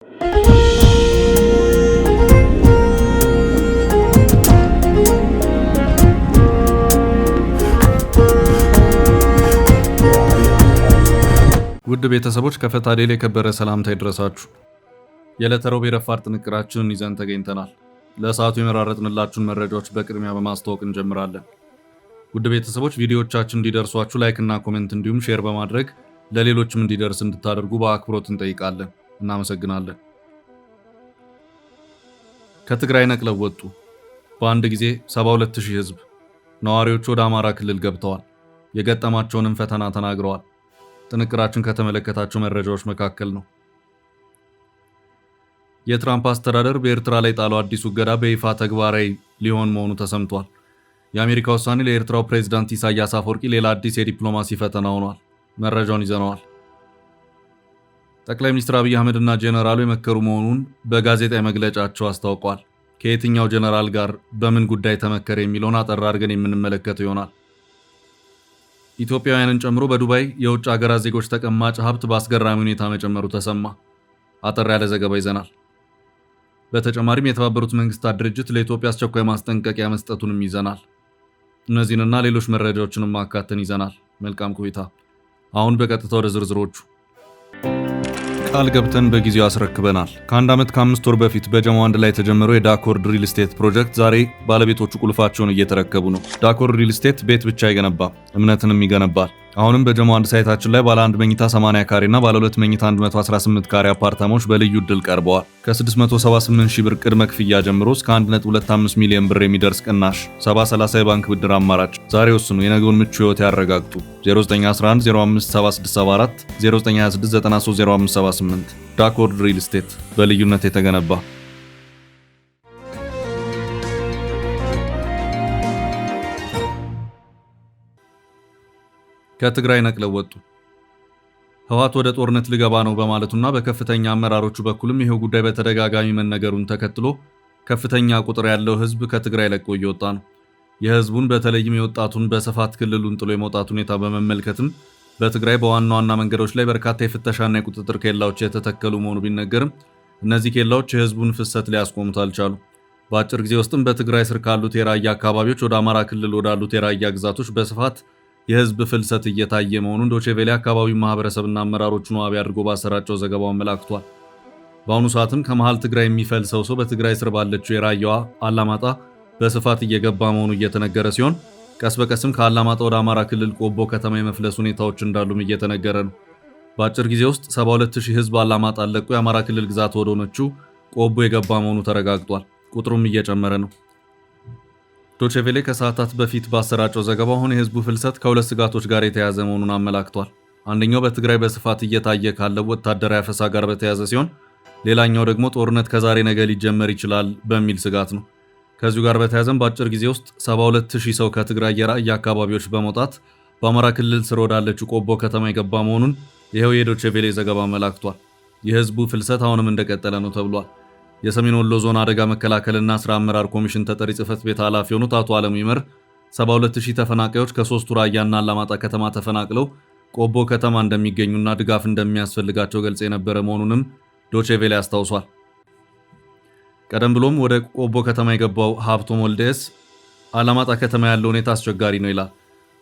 ውድ ቤተሰቦች ከፈታ ዴሊ የከበረ ሰላምታ ይድረሳችሁ። የዕለተ ሮብ የረፋድ ጥንቅራችንን ይዘን ተገኝተናል። ለሰዓቱ የመራረጥንላችሁን መረጃዎች በቅድሚያ በማስተዋወቅ እንጀምራለን። ውድ ቤተሰቦች ቪዲዮዎቻችን እንዲደርሷችሁ ላይክ እና ኮሜንት እንዲሁም ሼር በማድረግ ለሌሎችም እንዲደርስ እንድታደርጉ በአክብሮት እንጠይቃለን። እናመሰግናለን። ከትግራይ ነቅለው ወጡ። በአንድ ጊዜ 72000 ህዝብ። ነዋሪዎቹ ወደ አማራ ክልል ገብተዋል። የገጠማቸውንም ፈተና ተናግረዋል። ጥንቅራችን ከተመለከታቸው መረጃዎች መካከል ነው። የትራምፕ አስተዳደር በኤርትራ ላይ ጣለው አዲሱ እገዳ በይፋ ተግባራዊ ሊሆን መሆኑ ተሰምቷል። የአሜሪካ ውሳኔ ለኤርትራው ፕሬዝዳንት ኢሳያስ አፈወርቂ ሌላ አዲስ የዲፕሎማሲ ፈተና ሆኗል። መረጃውን ይዘነዋል። ጠቅላይ ሚኒስትር አብይ አህመድ እና ጄኔራሉ የመከሩ መሆኑን በጋዜጣዊ መግለጫቸው አስታውቀዋል። ከየትኛው ጄኔራል ጋር በምን ጉዳይ ተመከረ የሚለውን አጠር አድርገን የምንመለከተው ይሆናል። ኢትዮጵያውያንን ጨምሮ በዱባይ የውጭ ሀገራት ዜጎች ተቀማጭ ሀብት በአስገራሚ ሁኔታ መጨመሩ ተሰማ። አጠር ያለ ዘገባ ይዘናል። በተጨማሪም የተባበሩት መንግስታት ድርጅት ለኢትዮጵያ አስቸኳይ ማስጠንቀቂያ መስጠቱንም ይዘናል። እነዚህንና ሌሎች መረጃዎችንም ማካተን ይዘናል። መልካም ቆይታ። አሁን በቀጥታ ወደ ዝርዝሮቹ። ቃል ገብተን በጊዜው አስረክበናል። ከአንድ ዓመት ከ5 ወር በፊት በጀሞ አንድ ላይ የተጀመረው የዳኮርድ ሪል ስቴት ፕሮጀክት ዛሬ ባለቤቶቹ ቁልፋቸውን እየተረከቡ ነው። ዳኮርድ ሪል ስቴት ቤት ብቻ አይገነባም፣ እምነትንም ይገነባል። አሁንም በጀሞ አንድ ሳይታችን ላይ ባለ 1 መኝታ 80 ካሬ እና ባለ 2 መኝታ 118 ካሬ አፓርታማዎች በልዩ ዕድል ቀርበዋል። ከ678 ሺህ ብር ቅድመ ክፍያ ጀምሮ እስከ 1.25 ሚሊዮን ብር የሚደርስ ቅናሽ፣ 70/30 የባንክ ብድር አማራጭ። ዛሬ ወስኑ፣ የነገውን ምቹ ህይወት ያረጋግጡ። 0911 057674 0926 930578 ዳኮርድ ሪል ስቴት በልዩነት የተገነባ። ከትግራይ ነቅለው ወጡ። ህወሓት ወደ ጦርነት ሊገባ ነው በማለቱና በከፍተኛ አመራሮቹ በኩልም ይሄው ጉዳይ በተደጋጋሚ መነገሩን ተከትሎ ከፍተኛ ቁጥር ያለው ህዝብ ከትግራይ ለቆ እየወጣ ነው። የህዝቡን በተለይም የወጣቱን በስፋት ክልሉን ጥሎ የመውጣት ሁኔታ በመመልከትም በትግራይ በዋና ዋና መንገዶች ላይ በርካታ የፍተሻና የቁጥጥር ኬላዎች የተተከሉ መሆኑ ቢነገርም እነዚህ ኬላዎች የህዝቡን ፍሰት ሊያስቆሙት አልቻሉ። በአጭር ጊዜ ውስጥም በትግራይ ስር ካሉት የራያ አካባቢዎች ወደ አማራ ክልል ወዳሉት የራያ ግዛቶች በስፋት የህዝብ ፍልሰት እየታየ መሆኑን ዶቼ ቬለ አካባቢው ማህበረሰብና አመራሮቹን ዋቢ አድርጎ ባሰራጨው ዘገባው አመላክቷል። በአሁኑ ሰዓትም ከመሃል ትግራይ የሚፈልሰው ሰው በትግራይ ስር ባለችው የራያዋ አላማጣ በስፋት እየገባ መሆኑ እየተነገረ ሲሆን ቀስ በቀስም ከአላማጣ ወደ አማራ ክልል ቆቦ ከተማ የመፍለስ ሁኔታዎች እንዳሉም እየተነገረ ነው። በአጭር ጊዜ ውስጥ 72000 ህዝብ አላማጣ ለቆ የአማራ ክልል ግዛት ወደ ሆነችው ቆቦ የገባ መሆኑ ተረጋግጧል። ቁጥሩም እየጨመረ ነው። ዶቼ ቬለ ከሰዓታት በፊት ባሰራጨው ዘገባ አሁን የህዝቡ ፍልሰት ከሁለት ስጋቶች ጋር የተያዘ መሆኑን አመላክቷል። አንደኛው በትግራይ በስፋት እየታየ ካለው ወታደራዊ አፈሳ ጋር በተያዘ ሲሆን ሌላኛው ደግሞ ጦርነት ከዛሬ ነገ ሊጀመር ይችላል በሚል ስጋት ነው። ከዚሁ ጋር በተያዘም በአጭር ጊዜ ውስጥ 72000 ሰው ከትግራይ የራያ አካባቢዎች በመውጣት በአማራ ክልል ስር ወዳለችው ቆቦ ከተማ የገባ መሆኑን ይኸው የዶቼ ቬለ ዘገባ አመላክቷል። የህዝቡ ፍልሰት አሁንም እንደቀጠለ ነው ተብሏል። የሰሜን ወሎ ዞን አደጋ መከላከልና ስራ አመራር ኮሚሽን ተጠሪ ጽህፈት ቤት ኃላፊ የሆኑት አቶ አለሙ ይመር 72000 ተፈናቃዮች ከሶስቱ ራያና አላማጣ ከተማ ተፈናቅለው ቆቦ ከተማ እንደሚገኙና ድጋፍ እንደሚያስፈልጋቸው ገልጸው የነበረ መሆኑንም ዶቼ ቬለ አስታውሷል። ቀደም ብሎም ወደ ቆቦ ከተማ የገባው ሀብቶም ወልደስ አላማጣ ከተማ ያለው ሁኔታ አስቸጋሪ ነው ይላል።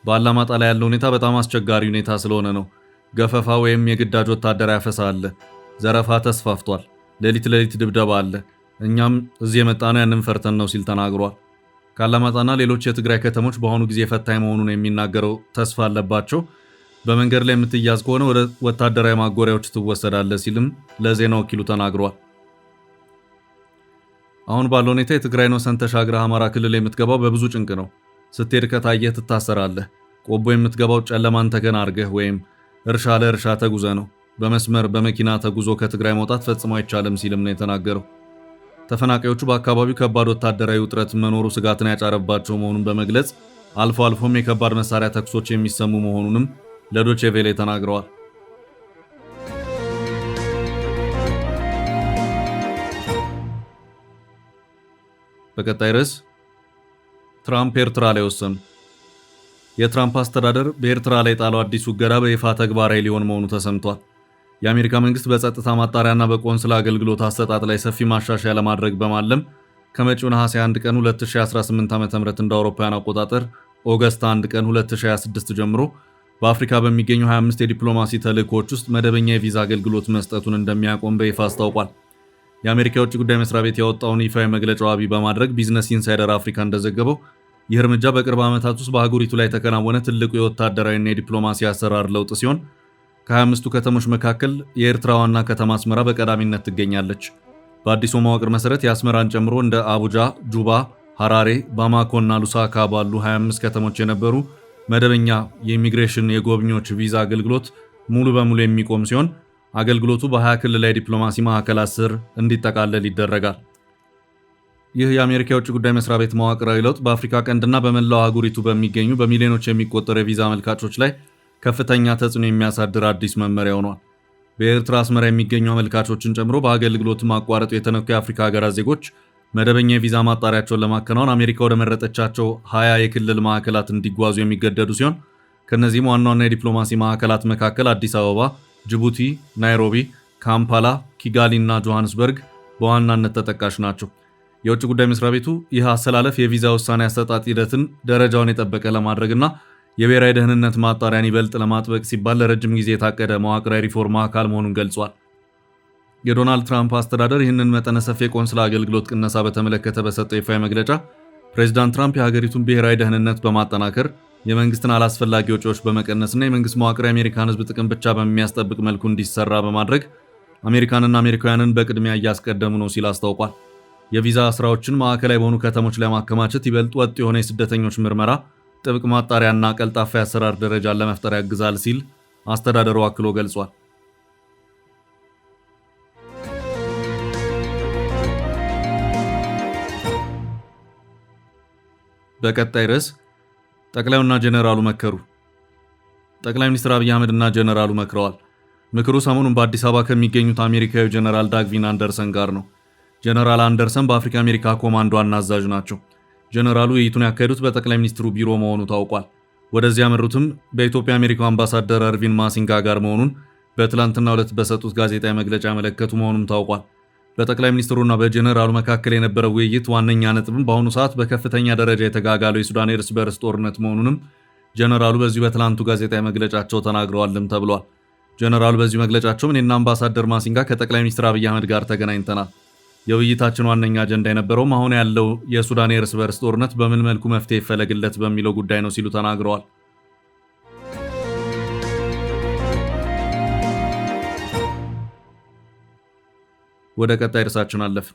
በአላማጣ ላይ ያለው ሁኔታ በጣም አስቸጋሪ ሁኔታ ስለሆነ ነው። ገፈፋ ወይም የግዳጅ ወታደራዊ አፈሳ አለ። ዘረፋ ተስፋፍቷል። ሌሊት ድብደባ አለ። እኛም እዚህ የመጣነው ያንን ፈርተን ነው ሲል ተናግሯል። ካላማጣና ሌሎች የትግራይ ከተሞች በአሁኑ ጊዜ ፈታኝ መሆኑን የሚናገረው ተስፋ አለባቸው በመንገድ ላይ የምትያዝ ከሆነ ወደ ወታደራዊ ማጎሪያዎች ትወሰዳለ ሲልም ለዜና ወኪሉ ተናግሯል። አሁን ባለው ሁኔታ የትግራይ ነው ተሻግረህ አማራ ክልል የምትገባው በብዙ ጭንቅ ነው። ስትሄድ ከታየህ ትታሰራለህ። ቆቦ የምትገባው ጨለማን ተገን አድርገህ ወይም እርሻ ለእርሻ ተጉዘ ነው። በመስመር በመኪና ተጉዞ ከትግራይ መውጣት ፈጽሞ አይቻልም ሲልም ነው የተናገረው። ተፈናቃዮቹ በአካባቢው ከባድ ወታደራዊ ውጥረት መኖሩ ስጋትን ያጫረባቸው መሆኑን በመግለጽ አልፎ አልፎም የከባድ መሳሪያ ተኩሶች የሚሰሙ መሆኑንም ለዶቼ ቬለ ተናግረዋል። በቀጣይ ርዕስ ትራምፕ ኤርትራ ላይ ወሰኑ። የትራምፕ አስተዳደር በኤርትራ ላይ ጣለው አዲሱ እገዳ በይፋ ተግባራዊ ሊሆን መሆኑ ተሰምቷል። የአሜሪካ መንግስት በጸጥታ ማጣሪያና በቆንስላ አገልግሎት አሰጣጥ ላይ ሰፊ ማሻሻያ ለማድረግ በማለም ከመጪው ነሐሴ 1 ቀን 2018 ዓ.ም እንደ አውሮፓውያን አቆጣጠር ኦገስት 1 ቀን 2026 ጀምሮ በአፍሪካ በሚገኙ 25 የዲፕሎማሲ ተልእኮዎች ውስጥ መደበኛ የቪዛ አገልግሎት መስጠቱን እንደሚያቆም በይፋ አስታውቋል። የአሜሪካ የውጭ ጉዳይ መስሪያ ቤት ያወጣውን ይፋዊ መግለጫ ዋቢ በማድረግ ቢዝነስ ኢንሳይደር አፍሪካ እንደዘገበው ይህ እርምጃ በቅርብ ዓመታት ውስጥ በአህጉሪቱ ላይ የተከናወነ ትልቁ የወታደራዊና የዲፕሎማሲ አሰራር ለውጥ ሲሆን ከ25ቱ ከተሞች መካከል የኤርትራ ዋና ከተማ አስመራ በቀዳሚነት ትገኛለች። በአዲሱ መዋቅር መሰረት የአስመራን ጨምሮ እንደ አቡጃ፣ ጁባ፣ ሐራሬ፣ ባማኮ እና ሉሳካ ባሉ 25 ከተሞች የነበሩ መደበኛ የኢሚግሬሽን የጎብኚዎች ቪዛ አገልግሎት ሙሉ በሙሉ የሚቆም ሲሆን አገልግሎቱ በ20 ክልላዊ ዲፕሎማሲ ማዕከላት ስር እንዲጠቃለል ይደረጋል። ይህ የአሜሪካ የውጭ ጉዳይ መስሪያ ቤት መዋቅራዊ ለውጥ በአፍሪካ ቀንድና በመላው አህጉሪቱ በሚገኙ በሚሊዮኖች የሚቆጠሩ የቪዛ አመልካቾች ላይ ከፍተኛ ተጽዕኖ የሚያሳድር አዲስ መመሪያ ሆኗል። በኤርትራ አስመራ የሚገኙ አመልካቾችን ጨምሮ በአገልግሎት ማቋረጡ የተነኩ የአፍሪካ ሀገራት ዜጎች መደበኛ የቪዛ ማጣሪያቸውን ለማከናወን አሜሪካ ወደ መረጠቻቸው 20 የክልል ማዕከላት እንዲጓዙ የሚገደዱ ሲሆን ከነዚህም ዋና ዋና የዲፕሎማሲ ማዕከላት መካከል አዲስ አበባ፣ ጅቡቲ፣ ናይሮቢ፣ ካምፓላ፣ ኪጋሊ እና ጆሃንስበርግ በዋናነት ተጠቃሽ ናቸው። የውጭ ጉዳይ መስሪያ ቤቱ ይህ አሰላለፍ የቪዛ ውሳኔ አሰጣጥ ሂደትን ደረጃውን የጠበቀ ለማድረግና የብሔራዊ ደህንነት ማጣሪያን ይበልጥ ለማጥበቅ ሲባል ለረጅም ጊዜ የታቀደ መዋቅራዊ ሪፎርም አካል መሆኑን ገልጿል። የዶናልድ ትራምፕ አስተዳደር ይህንን መጠነ ሰፊ የቆንስላ አገልግሎት ቅነሳ በተመለከተ በሰጠው ይፋዊ መግለጫ ፕሬዚዳንት ትራምፕ የሀገሪቱን ብሔራዊ ደህንነት በማጠናከር የመንግስትን አላስፈላጊ ወጪዎች በመቀነስና የመንግስት መዋቅር የአሜሪካን ሕዝብ ጥቅም ብቻ በሚያስጠብቅ መልኩ እንዲሰራ በማድረግ አሜሪካንና አሜሪካውያንን በቅድሚያ እያስቀደሙ ነው ሲል አስታውቋል። የቪዛ ስራዎችን ማዕከላዊ በሆኑ ከተሞች ላይ ማከማቸት ይበልጥ ወጥ የሆነ የስደተኞች ምርመራ፣ ጥብቅ ማጣሪያና ቀልጣፋ የአሰራር ደረጃን ለመፍጠር ያግዛል ሲል አስተዳደሩ አክሎ ገልጿል። በቀጣይ ርዕስ ጠቅላዩና ጄኔራሉ መከሩ። ጠቅላይ ሚኒስትር አብይ አህመድ እና ጄኔራሉ መክረዋል። ምክሩ ሰሞኑን በአዲስ አበባ ከሚገኙት አሜሪካዊ ጄኔራል ዳግቪን አንደርሰን ጋር ነው። ጄኔራል አንደርሰን በአፍሪካ አሜሪካ ኮማንዶ ዋና አዛዥ ናቸው። ጄኔራሉ ውይይቱን ያካሄዱት በጠቅላይ ሚኒስትሩ ቢሮ መሆኑ ታውቋል። ወደዚያ ያመሩትም በኢትዮጵያ አሜሪካው አምባሳደር እርቪን ማሲንጋ ጋር መሆኑን በትላንትናው ዕለት በሰጡት ጋዜጣዊ መግለጫ ያመለከቱ መሆኑም ታውቋል። በጠቅላይ ሚኒስትሩና በጄኔራሉ መካከል የነበረው ውይይት ዋነኛ ነጥብም በአሁኑ ሰዓት በከፍተኛ ደረጃ የተጋጋለው የሱዳን የእርስ በርስ ጦርነት መሆኑንም ጄኔራሉ በዚሁ በትላንቱ ጋዜጣዊ መግለጫቸው ተናግረዋልም ተብሏል። ጄኔራሉ በዚሁ መግለጫቸው እኔና አምባሳደር ማሲንጋ ከጠቅላይ ሚኒስትር አብይ አህመድ ጋር ተገናኝተናል። የውይይታችን ዋነኛ አጀንዳ የነበረውም አሁን ያለው የሱዳን የእርስ በርስ ጦርነት በምን መልኩ መፍትሄ ይፈለግለት በሚለው ጉዳይ ነው ሲሉ ተናግረዋል። ወደ ቀጣይ ርዕሳችን አለፍ።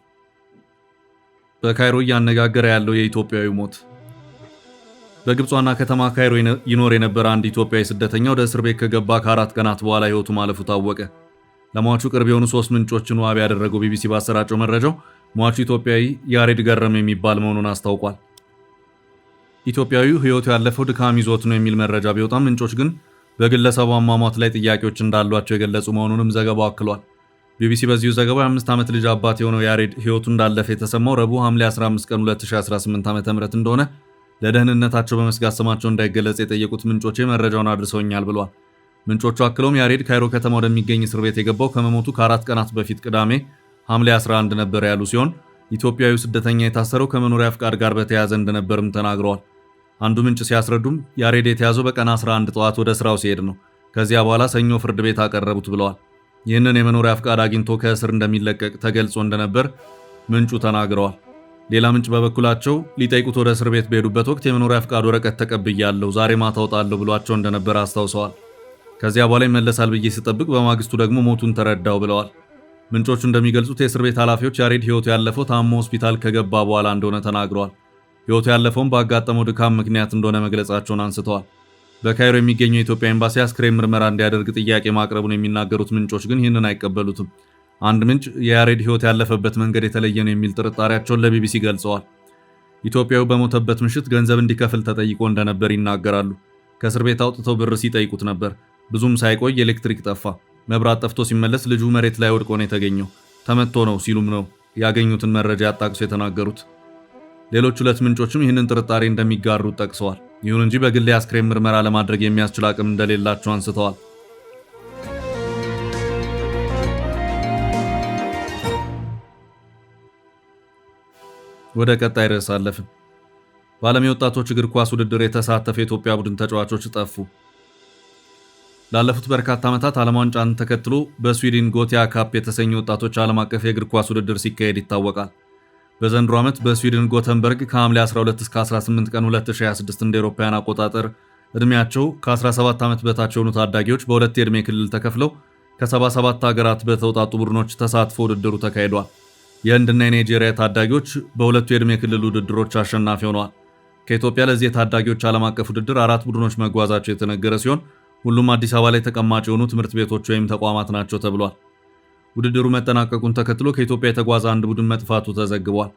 በካይሮ እያነጋገረ ያለው የኢትዮጵያዊ ሞት። በግብፅ ዋና ከተማ ካይሮ ይኖር የነበረ አንድ ኢትዮጵያዊ ስደተኛ ወደ እስር ቤት ከገባ ከ4 ቀናት በኋላ ሕይወቱ ማለፉ ታወቀ። ለሟቹ ቅርብ የሆኑ 3 ምንጮችን ዋቢ ያደረገው ቢቢሲ ባሰራጨው መረጃው ሟቹ ኢትዮጵያዊ ያሬድ ገረም የሚባል መሆኑን አስታውቋል። ኢትዮጵያዊው ሕይወቱ ያለፈው ድካም ይዞት ነው የሚል መረጃ ቢወጣም ምንጮች ግን በግለሰቡ አሟሟት ላይ ጥያቄዎች እንዳሏቸው የገለጹ መሆኑንም ዘገባው አክሏል። ቢቢሲ በዚሁ ዘገባው የ5 ዓመት ልጅ አባት የሆነው ያሬድ ሕይወቱ እንዳለፈ የተሰማው ረቡዕ ሐምሌ 15 ቀን 2018 ዓ.ም እንደሆነ ለደህንነታቸው በመስጋት ስማቸው እንዳይገለጽ የጠየቁት ምንጮቼ መረጃውን አድርሰውኛል ብሏል። ምንጮቹ አክለውም ያሬድ ካይሮ ከተማ ወደሚገኝ እስር ቤት የገባው ከመሞቱ ከ4 ቀናት በፊት ቅዳሜ ሐምሌ 11 ነበር ያሉ ሲሆን ኢትዮጵያዊው ስደተኛ የታሰረው ከመኖሪያ ፍቃድ ጋር በተያያዘ እንደነበርም ተናግረዋል። አንዱ ምንጭ ሲያስረዱም ያሬድ የተያዘው በቀን 11 ጠዋት ወደ ስራው ሲሄድ ነው። ከዚያ በኋላ ሰኞ ፍርድ ቤት አቀረቡት ብለዋል። ይህንን የመኖሪያ ፍቃድ አግኝቶ ከእስር እንደሚለቀቅ ተገልጾ እንደነበር ምንጩ ተናግረዋል። ሌላ ምንጭ በበኩላቸው ሊጠይቁት ወደ እስር ቤት በሄዱበት ወቅት የመኖሪያ ፍቃድ ወረቀት ተቀብያለሁ፣ ዛሬ ማታ እወጣለሁ ብሏቸው እንደነበር አስታውሰዋል። ከዚያ በኋላ ይመለሳል ብዬ ስጠብቅ በማግስቱ ደግሞ ሞቱን ተረዳው ብለዋል። ምንጮቹ እንደሚገልጹት የእስር ቤት ኃላፊዎች ያሬድ ሕይወቱ ያለፈው ታሞ ሆስፒታል ከገባ በኋላ እንደሆነ ተናግረዋል። ሕይወቱ ያለፈውም ባጋጠመው ድካም ምክንያት እንደሆነ መግለጻቸውን አንስተዋል። በካይሮ የሚገኘው የኢትዮጵያ ኤምባሲ አስክሬን ምርመራ እንዲያደርግ ጥያቄ ማቅረቡን የሚናገሩት ምንጮች ግን ይህንን አይቀበሉትም። አንድ ምንጭ የያሬድ ሕይወት ያለፈበት መንገድ የተለየ ነው የሚል ጥርጣሬያቸውን ለቢቢሲ ገልጸዋል። ኢትዮጵያዊ በሞተበት ምሽት ገንዘብ እንዲከፍል ተጠይቆ እንደነበር ይናገራሉ። ከእስር ቤት አውጥተው ብር ሲጠይቁት ነበር። ብዙም ሳይቆይ ኤሌክትሪክ ጠፋ። መብራት ጠፍቶ ሲመለስ ልጁ መሬት ላይ ወድቆ ነው የተገኘው። ተመቶ ነው ሲሉም ነው ያገኙትን መረጃ ያጣቅሶ የተናገሩት። ሌሎች 2 ምንጮችም ይህንን ጥርጣሬ እንደሚጋሩት ጠቅሰዋል። ይሁን እንጂ በግል የአስክሬን ምርመራ ለማድረግ የሚያስችል አቅም እንደሌላቸው አንስተዋል። ወደ ቀጣይ ርዕስ አለፍን። በዓለም የወጣቶች እግር ኳስ ውድድር የተሳተፈ የኢትዮጵያ ቡድን ተጫዋቾች ጠፉ። ላለፉት በርካታ ዓመታት ዓለም ዋንጫን ተከትሎ በስዊድን ጎቲያ ካፕ የተሰኘ ወጣቶች ዓለም አቀፍ የእግር ኳስ ውድድር ሲካሄድ ይታወቃል። በዘንድሮ ዓመት በስዊድን ጎተንበርግ ከሐምሌ 12 እስከ 18 ቀን 2026 እንደ አውሮፓውያን አቆጣጠር ዕድሜያቸው ከ17 ዓመት በታች የሆኑ ታዳጊዎች በሁለት የዕድሜ ክልል ተከፍለው ከ77 ሀገራት በተውጣጡ ቡድኖች ተሳትፎ ውድድሩ ተካሂዷል። የህንድና የናይጄሪያ ታዳጊዎች በሁለቱ የዕድሜ ክልል ውድድሮች አሸናፊ ሆነዋል። ከኢትዮጵያ ለዚህ የታዳጊዎች ዓለም አቀፍ ውድድር 4 ቡድኖች መጓዛቸው የተነገረ ሲሆን ሁሉም አዲስ አበባ ላይ ተቀማጭ የሆኑ ትምህርት ቤቶች ወይም ተቋማት ናቸው ተብሏል። ውድድሩ መጠናቀቁን ተከትሎ ከኢትዮጵያ የተጓዘ አንድ ቡድን መጥፋቱ ተዘግቧል።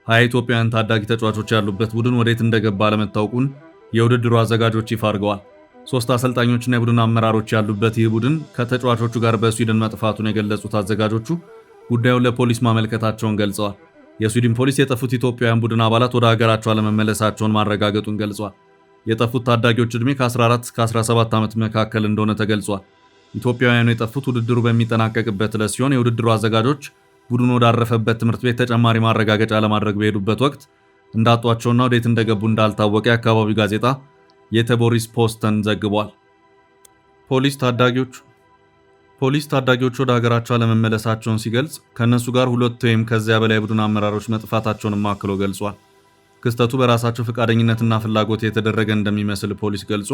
20 ኢትዮጵያውያን ታዳጊ ተጫዋቾች ያሉበት ቡድን ወዴት እንደገባ አለመታወቁን የውድድሩ አዘጋጆች ይፋ አድርገዋል። 3 አሰልጣኞችና የቡድን አመራሮች ያሉበት ይህ ቡድን ከተጫዋቾቹ ጋር በስዊድን መጥፋቱን የገለጹት አዘጋጆቹ ጉዳዩን ለፖሊስ ማመልከታቸውን ገልጸዋል። የስዊድን ፖሊስ የጠፉት ኢትዮጵያውያን ቡድን አባላት ወደ ሀገራቸው አለመመለሳቸውን ማረጋገጡን ገልጿል። የጠፉት ታዳጊዎች ዕድሜ ከ14 እስከ 17 ዓመት መካከል እንደሆነ ተገልጿል። ኢትዮጵያውያኑ የጠፉት ውድድሩ በሚጠናቀቅበት ዕለት ሲሆን የውድድሩ አዘጋጆች ቡድኑ ወዳረፈበት ትምህርት ቤት ተጨማሪ ማረጋገጫ ለማድረግ በሄዱበት ወቅት እንዳጧቸውና ወዴት እንደገቡ እንዳልታወቀ የአካባቢው ጋዜጣ የተቦሪስ ፖስተን ዘግቧል። ፖሊስ ታዳጊዎቹ ወደ ሀገራቸው አለመመለሳቸውን ሲገልጽ ከእነሱ ጋር 2 ወይም ከዚያ በላይ ቡድን አመራሮች መጥፋታቸውንም አክሎ ገልጿል። ክስተቱ በራሳቸው ፈቃደኝነትና ፍላጎት የተደረገ እንደሚመስል ፖሊስ ገልጾ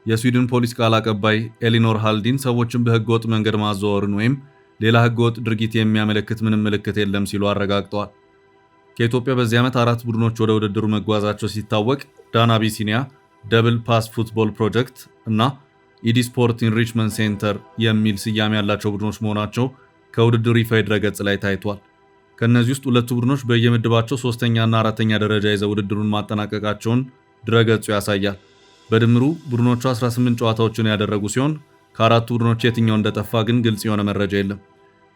የስዊድን ፖሊስ ቃል አቀባይ ኤሊኖር ሃልዲን ሰዎችን በህገወጥ መንገድ ማዘዋወርን ወይም ሌላ ህገወጥ ድርጊት የሚያመለክት ምንም ምልክት የለም ሲሉ አረጋግጠዋል። ከኢትዮጵያ በዚህ ዓመት 4 ቡድኖች ወደ ውድድሩ መጓዛቸው ሲታወቅ ዳና አቢሲኒያ፣ ደብል ፓስ ፉትቦል ፕሮጀክት እና ኢዲ ስፖርት ኢንሪችመንት ሴንተር የሚል ስያሜ ያላቸው ቡድኖች መሆናቸው ከውድድሩ ይፋ ድረገጽ ላይ ታይቷል። ከእነዚህ ውስጥ 2 ቡድኖች በየምድባቸው 3ኛና 4ኛ ደረጃ ይዘው ውድድሩን ማጠናቀቃቸውን ድረገጹ ያሳያል። በድምሩ ቡድኖቹ 18 ጨዋታዎችን ያደረጉ ሲሆን ከ4ቱ ቡድኖች የትኛው እንደጠፋ ግን ግልጽ የሆነ መረጃ የለም።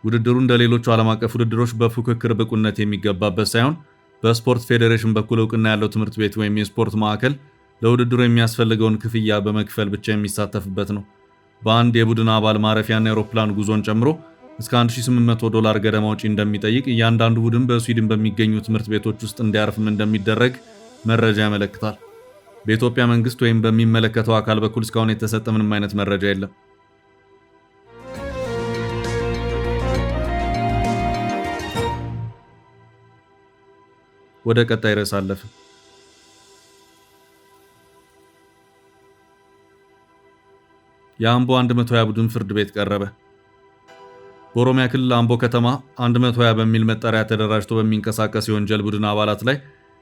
ውድድሩ እንደ ሌሎቹ ዓለም አቀፍ ውድድሮች በፉክክር ብቁነት የሚገባበት ሳይሆን በስፖርት ፌዴሬሽን በኩል እውቅና ያለው ትምህርት ቤት ወይም የስፖርት ማዕከል ለውድድሩ የሚያስፈልገውን ክፍያ በመክፈል ብቻ የሚሳተፍበት ነው። በአንድ የቡድን አባል ማረፊያና የአውሮፕላን ጉዞን ጨምሮ እስከ $1800 ገደማ ወጪ እንደሚጠይቅ እያንዳንዱ ቡድን በስዊድን በሚገኙ ትምህርት ቤቶች ውስጥ እንዲያርፍም እንደሚደረግ መረጃ ያመለክታል። በኢትዮጵያ መንግስት ወይም በሚመለከተው አካል በኩል እስካሁን የተሰጠ ምንም አይነት መረጃ የለም። ወደ ቀጣይ ርዕስ አለፍን። የአምቦ 120 ቡድን ፍርድ ቤት ቀረበ። በኦሮሚያ ክልል አምቦ ከተማ 120 በሚል መጠሪያ ተደራጅቶ በሚንቀሳቀስ የወንጀል ቡድን አባላት ላይ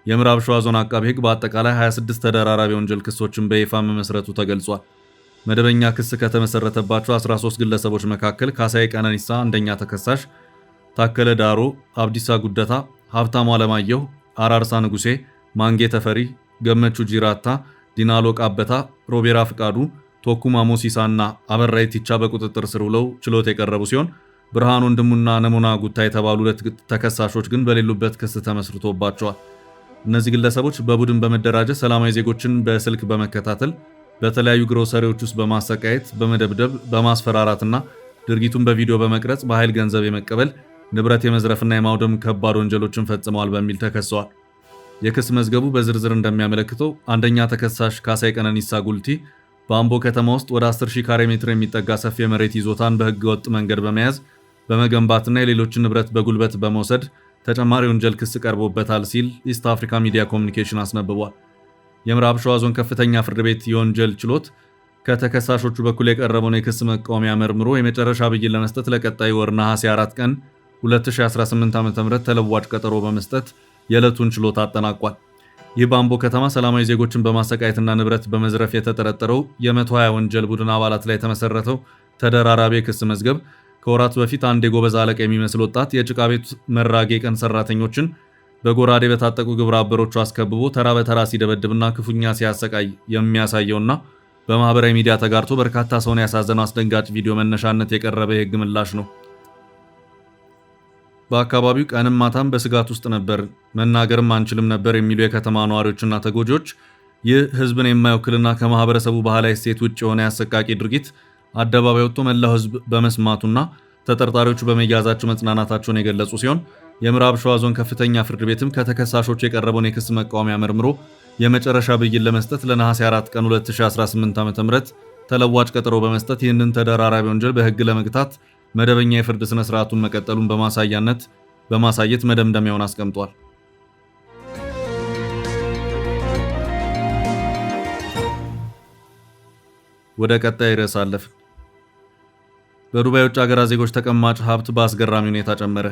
የምዕራብ ሸዋ ዞን አቃቤ ሕግ በአጠቃላይ 26 ተደራራቢ ወንጀል ክሶችን በይፋ መመስረቱ ተገልጿል። መደበኛ ክስ ከተመሰረተባቸው 13 ግለሰቦች መካከል ካሳዬ ቀነኒሳ አንደኛ ተከሳሽ፣ ታከለ ዳሮ፣ አብዲሳ ጉደታ፣ ሀብታሙ አለማየሁ፣ አራርሳ ንጉሴ፣ ማንጌ ተፈሪ፣ ገመቹ ጂራታ፣ ዲናሎ ቃበታ፣ ሮቤራ ፍቃዱ፣ ቶኩማ ሞሲሳና አበራ ኢቲቻ በቁጥጥር ስር ውለው ችሎት የቀረቡ ሲሆን ብርሃን ወንድሙና ነሙና ጉታ የተባሉ 2 ተከሳሾች ግን በሌሉበት ክስ ተመስርቶባቸዋል። እነዚህ ግለሰቦች በቡድን በመደራጀት ሰላማዊ ዜጎችን በስልክ በመከታተል በተለያዩ ግሮሰሪዎች ውስጥ በማሰቃየት፣ በመደብደብ፣ በማስፈራራትና ድርጊቱን በቪዲዮ በመቅረጽ በኃይል ገንዘብ የመቀበል፣ ንብረት የመዝረፍና የማውደም ከባድ ወንጀሎችን ፈጽመዋል በሚል ተከሰዋል። የክስ መዝገቡ በዝርዝር እንደሚያመለክተው አንደኛ ተከሳሽ ካሳዬ ቀነኒሳ ጉልቲ በአምቦ ከተማ ውስጥ ወደ 10,000 ካሬ ሜትር የሚጠጋ ሰፊ የመሬት ይዞታን በሕገ ወጥ መንገድ በመያዝ በመገንባትና የሌሎችን ንብረት በጉልበት በመውሰድ ተጨማሪ ወንጀል ክስ ቀርቦበታል ሲል ኢስት አፍሪካ ሚዲያ ኮሚኒኬሽን አስነብቧል። የምዕራብ ሸዋ ዞን ከፍተኛ ፍርድ ቤት የወንጀል ችሎት ከተከሳሾቹ በኩል የቀረበውን የክስ መቃወሚያ መርምሮ የመጨረሻ ብይን ለመስጠት ለቀጣይ ወር ነሐሴ 4 ቀን 2018 ዓ.ም ተለዋጭ ቀጠሮ በመስጠት የዕለቱን ችሎት አጠናቋል። ይህ በአምቦ ከተማ ሰላማዊ ዜጎችን በማሰቃየትና ንብረት በመዝረፍ የተጠረጠረው የ120 ወንጀል ቡድን አባላት ላይ የተመሰረተው ተደራራቢ የክስ መዝገብ ከወራት በፊት አንድ የጎበዝ አለቃ የሚመስል ወጣት የጭቃ ቤት መራጌ ቀን ሰራተኞችን በጎራዴ በታጠቁ ግብረ አበሮቹ አስከብቦ ተራ በተራ ሲደበድብና ክፉኛ ሲያሰቃይ የሚያሳየውና በማህበራዊ ሚዲያ ተጋርቶ በርካታ ሰውን ያሳዘነው አስደንጋጭ ቪዲዮ መነሻነት የቀረበ የህግ ምላሽ ነው። በአካባቢው ቀንም ማታም በስጋት ውስጥ ነበር፣ መናገርም አንችልም ነበር የሚሉ የከተማ ነዋሪዎችና ተጎጂዎች ይህ ህዝብን የማይወክልና ከማህበረሰቡ ባህላዊ እሴት ውጭ የሆነ ያሰቃቂ ድርጊት አደባባይ ወጥቶ መላው ህዝብ በመስማቱና ተጠርጣሪዎቹ በመያዛቸው መጽናናታቸውን የገለጹ ሲሆን የምዕራብ ሸዋ ዞን ከፍተኛ ፍርድ ቤትም ከተከሳሾች የቀረበውን የክስ መቃወሚያ መርምሮ የመጨረሻ ብይን ለመስጠት ለነሐሴ 4 ቀን 2018 ዓ.ም ተለዋጭ ቀጠሮ በመስጠት ይህንን ተደራራቢ ወንጀል በሕግ ለመግታት መደበኛ የፍርድ ስነ ስርዓቱን መቀጠሉን በማሳየት መደምደሚያውን አስቀምጧል። ወደ ቀጣይ ርዕስ አለፍን። በዱባይ ውጭ ሀገራት ዜጎች ተቀማጭ ሀብት በአስገራሚ ሁኔታ ጨመረ።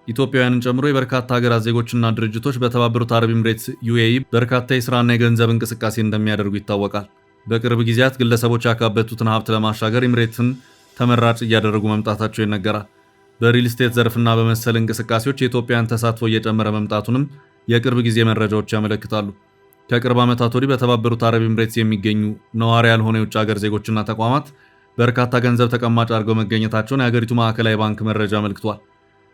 ኢትዮጵያውያንን ጨምሮ የበርካታ ሀገራት ዜጎችና ድርጅቶች በተባበሩት አረብ ኤምሬትስ ዩኤኢ በርካታ የሥራና የገንዘብ እንቅስቃሴ እንደሚያደርጉ ይታወቃል። በቅርብ ጊዜያት ግለሰቦች ያካበቱትን ሀብት ለማሻገር ኤምሬትን ተመራጭ እያደረጉ መምጣታቸው ይነገራል። በሪል ስቴት ዘርፍና በመሰል እንቅስቃሴዎች የኢትዮጵያን ተሳትፎ እየጨመረ መምጣቱንም የቅርብ ጊዜ መረጃዎች ያመለክታሉ። ከቅርብ ዓመታት ወዲህ በተባበሩት አረብ ኤምሬትስ የሚገኙ ነዋሪ ያልሆኑ የውጭ ሀገር ዜጎችና ተቋማት በርካታ ገንዘብ ተቀማጭ አድርገው መገኘታቸውን የሀገሪቱ ማዕከላዊ ባንክ መረጃ አመልክቷል።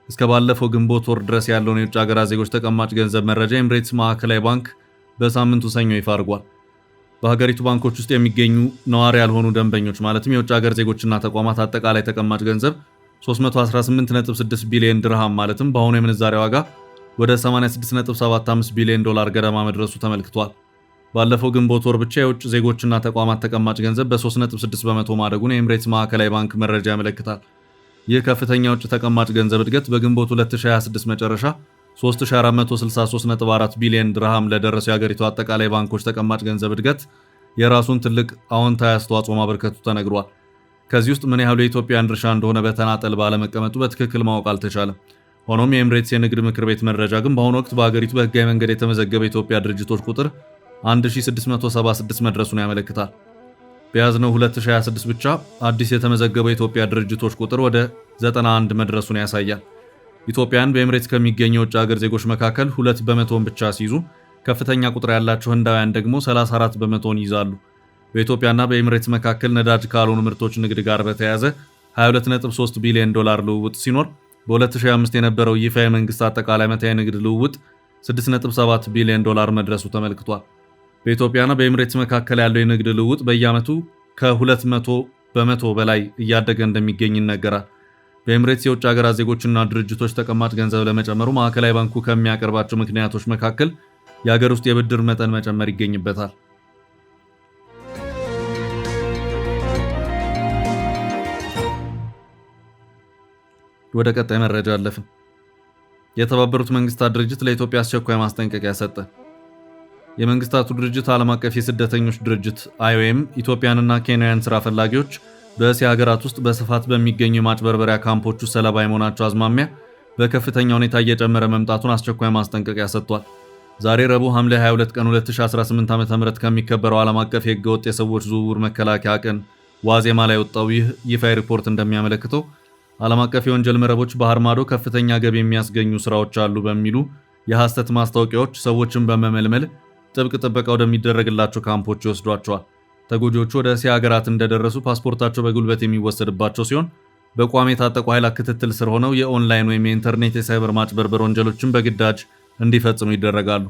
እስከ ባለፈው ግንቦት ወር ድረስ ያለውን የውጭ ሀገራት ዜጎች ተቀማጭ ገንዘብ መረጃ ኤምሬትስ ማዕከላዊ ባንክ በሳምንቱ ሰኞ ይፋ አድርጓል። በሀገሪቱ ባንኮች ውስጥ የሚገኙ ነዋሪ ያልሆኑ ደንበኞች ማለትም የውጭ ሀገር ዜጎችና ተቋማት አጠቃላይ ተቀማጭ ገንዘብ 318.6 ቢሊዮን ድርሃም ማለትም በአሁኑ የምንዛሬ ዋጋ ወደ 86.75 ቢሊዮን ዶላር ገደማ መድረሱ ተመልክቷል። ባለፈው ግንቦት ወር ብቻ የውጭ ዜጎችና ተቋማት ተቀማጭ ገንዘብ በ3.6 በመቶ ማደጉን የኤምሬትስ ማዕከላዊ ባንክ መረጃ ያመለክታል። ይህ ከፍተኛ የውጭ ተቀማጭ ገንዘብ እድገት በግንቦት 2026 መጨረሻ 3463.4 ቢሊዮን ድርሃም ለደረሰው የሀገሪቱ አጠቃላይ ባንኮች ተቀማጭ ገንዘብ እድገት የራሱን ትልቅ አዎንታዊ አስተዋጽኦ ማበርከቱ ተነግሯል። ከዚህ ውስጥ ምን ያህሉ የኢትዮጵያን ድርሻ እንደሆነ በተናጠል ባለመቀመጡ በትክክል ማወቅ አልተቻለም። ሆኖም የኤምሬትስ የንግድ ምክር ቤት መረጃ ግን በአሁኑ ወቅት በሀገሪቱ በህጋዊ መንገድ የተመዘገበ የኢትዮጵያ ድርጅቶች ቁጥር 1676 መድረሱን ያመለክታል። በያዝነው 2026 ብቻ አዲስ የተመዘገበው የኢትዮጵያ ድርጅቶች ቁጥር ወደ 91 መድረሱን ያሳያል። ኢትዮጵያን በኤምሬትስ ከሚገኙ የውጭ ሀገር ዜጎች መካከል 2 በመቶን ብቻ ሲይዙ ከፍተኛ ቁጥር ያላቸው ህንዳውያን ደግሞ 34 በመቶን ይይዛሉ። በኢትዮጵያና በኤምሬትስ መካከል ነዳጅ ካልሆኑ ምርቶች ንግድ ጋር በተያያዘ 22.3 ቢሊዮን ዶላር ልውውጥ ሲኖር በ2025 የነበረው ይፋ የመንግስት አጠቃላይ ዓመታዊ ንግድ ልውውጥ 6.7 ቢሊዮን ዶላር መድረሱ ተመልክቷል። በኢትዮጵያና በኤምሬትስ መካከል ያለው የንግድ ልውውጥ በየዓመቱ ከ200 በመቶ በላይ እያደገ እንደሚገኝ ይነገራል። በኤምሬትስ የውጭ ሀገራት ዜጎችና ድርጅቶች ተቀማጭ ገንዘብ ለመጨመሩ ማዕከላዊ ባንኩ ከሚያቀርባቸው ምክንያቶች መካከል የሀገር ውስጥ የብድር መጠን መጨመር ይገኝበታል። ወደ ቀጣይ መረጃ አለፍን። የተባበሩት መንግስታት ድርጅት ለኢትዮጵያ አስቸኳይ ማስጠንቀቂያ ሰጠ። የመንግስታቱ ድርጅት ዓለም አቀፍ የስደተኞች ድርጅት IOM ኢትዮጵያንና ኬንያውያን ስራ ፈላጊዎች በእስያ ሀገራት ውስጥ በስፋት በሚገኙ የማጭበርበሪያ ካምፖች ውስጥ ሰለባ የመሆናቸው አዝማሚያ በከፍተኛ ሁኔታ እየጨመረ መምጣቱን አስቸኳይ ማስጠንቀቂያ ሰጥቷል። ዛሬ ረቡዕ ሐምሌ 22 ቀን 2018 ዓ.ም ከሚከበረው ዓለም አቀፍ የህገወጥ የሰዎች ዝውውር መከላከያ ቀን ዋዜማ ላይ ወጣው ይህ ይፋዊ ሪፖርት እንደሚያመለክተው ዓለም አቀፍ የወንጀል መረቦች ባህር ማዶ ከፍተኛ ገቢ የሚያስገኙ ስራዎች አሉ በሚሉ የሐሰት ማስታወቂያዎች ሰዎችን በመመልመል ጥብቅ ጥበቃ ወደሚደረግላቸው ካምፖች ይወስዷቸዋል። ተጎጂዎቹ ወደ እስያ ሀገራት እንደደረሱ ፓስፖርታቸው በጉልበት የሚወሰድባቸው ሲሆን በቋሚ የታጠቁ ኃይላት ክትትል ስር ሆነው የኦንላይን ወይም የኢንተርኔት የሳይበር ማጭበርበር ወንጀሎችን በግዳጅ እንዲፈጽሙ ይደረጋሉ።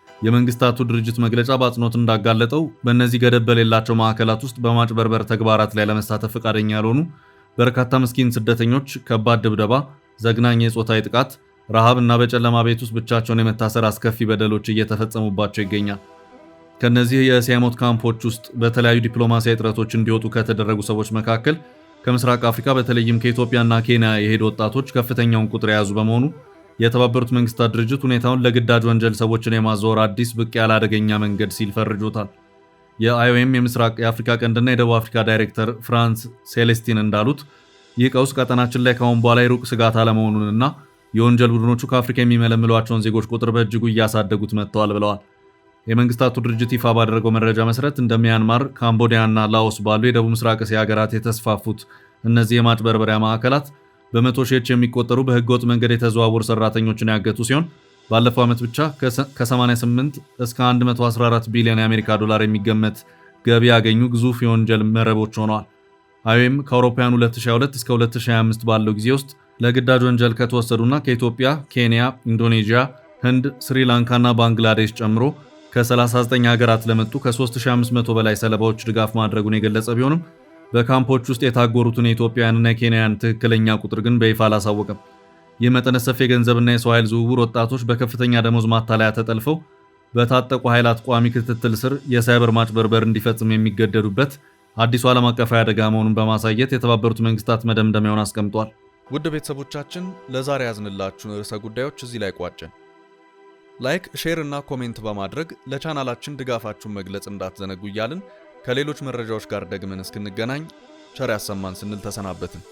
የመንግስታቱ ድርጅት መግለጫ በአጽንኦት እንዳጋለጠው በእነዚህ ገደብ በሌላቸው ማዕከላት ውስጥ በማጭበርበር ተግባራት ላይ ለመሳተፍ ፈቃደኛ ያልሆኑ በርካታ ምስኪን ስደተኞች ከባድ ድብደባ፣ ዘግናኝ የጾታዊ ጥቃት፣ ረሃብ እና በጨለማ ቤት ውስጥ ብቻቸውን የመታሰር አስከፊ በደሎች እየተፈጸሙባቸው ይገኛል። ከነዚህ የእስያ ሞት ካምፖች ውስጥ በተለያዩ ዲፕሎማሲያዊ ጥረቶች እንዲወጡ ከተደረጉ ሰዎች መካከል ከምስራቅ አፍሪካ በተለይም ከኢትዮጵያና ኬንያ የሄዱ ወጣቶች ከፍተኛውን ቁጥር የያዙ በመሆኑ የተባበሩት መንግስታት ድርጅት ሁኔታውን ለግዳጅ ወንጀል ሰዎችን የማዘወር አዲስ ብቅ ያለ አደገኛ መንገድ ሲል ፈርጆታል። የአይኦኤም የምስራቅ የአፍሪካ ቀንድና የደቡብ አፍሪካ ዳይሬክተር ፍራንስ ሴሌስቲን እንዳሉት ይህ ቀውስ ቀጠናችን ላይ ካሁን በኋላ ሩቅ ስጋት አለመሆኑንና የወንጀል ቡድኖቹ ከአፍሪካ የሚመለምሏቸውን ዜጎች ቁጥር በእጅጉ እያሳደጉት መጥተዋል ብለዋል። የመንግስታቱ ድርጅት ይፋ ባደረገው መረጃ መሰረት እንደ ሚያንማር፣ ካምቦዲያና ላኦስ ባሉ የደቡብ ምስራቅ እስያ ሀገራት የተስፋፉት እነዚህ የማጭበርበሪያ ማዕከላት በመቶ ሺዎች የሚቆጠሩ በህገወጥ መንገድ የተዘዋወሩ ሰራተኞችን ያገቱ ሲሆን ባለፈው ዓመት ብቻ ከ88 እስከ 114 ቢሊዮን የአሜሪካ ዶላር የሚገመት ገቢ ያገኙ ግዙፍ የወንጀል መረቦች ሆነዋል። አይኦኤም ከአውሮፓውያኑ 2022 እስከ 2025 ባለው ጊዜ ውስጥ ለግዳጅ ወንጀል ከተወሰዱና ከኢትዮጵያ፣ ኬንያ፣ ኢንዶኔዥያ፣ ህንድ፣ ስሪላንካና ባንግላዴሽ ጨምሮ ከ39 ሀገራት ለመጡ ከ3500 በላይ ሰለባዎች ድጋፍ ማድረጉን የገለጸ ቢሆንም በካምፖች ውስጥ የታጎሩትን የኢትዮጵያውያንና የኬንያውያን ትክክለኛ ቁጥር ግን በይፋ አላሳወቀም። ይህ መጠነ ሰፊ የገንዘብና የሰው ኃይል ዝውውር ወጣቶች በከፍተኛ ደሞዝ ማታለያ ተጠልፈው በታጠቁ ኃይላት ቋሚ ክትትል ስር የሳይበር ማጭበርበር እንዲፈጽም የሚገደዱበት አዲሱ ዓለም አቀፋዊ አደጋ መሆኑን በማሳየት የተባበሩት መንግስታት መደምደሚያውን አስቀምጧል። ውድ ቤተሰቦቻችን ለዛሬ ያዝንላችሁን ርዕሰ ጉዳዮች እዚህ ላይ ቋጨን። ላይክ፣ ሼር እና ኮሜንት በማድረግ ለቻናላችን ድጋፋችሁን መግለጽ እንዳትዘነጉ እያልን ከሌሎች መረጃዎች ጋር ደግመን እስክንገናኝ ቸር ያሰማን ስንል ተሰናበትን።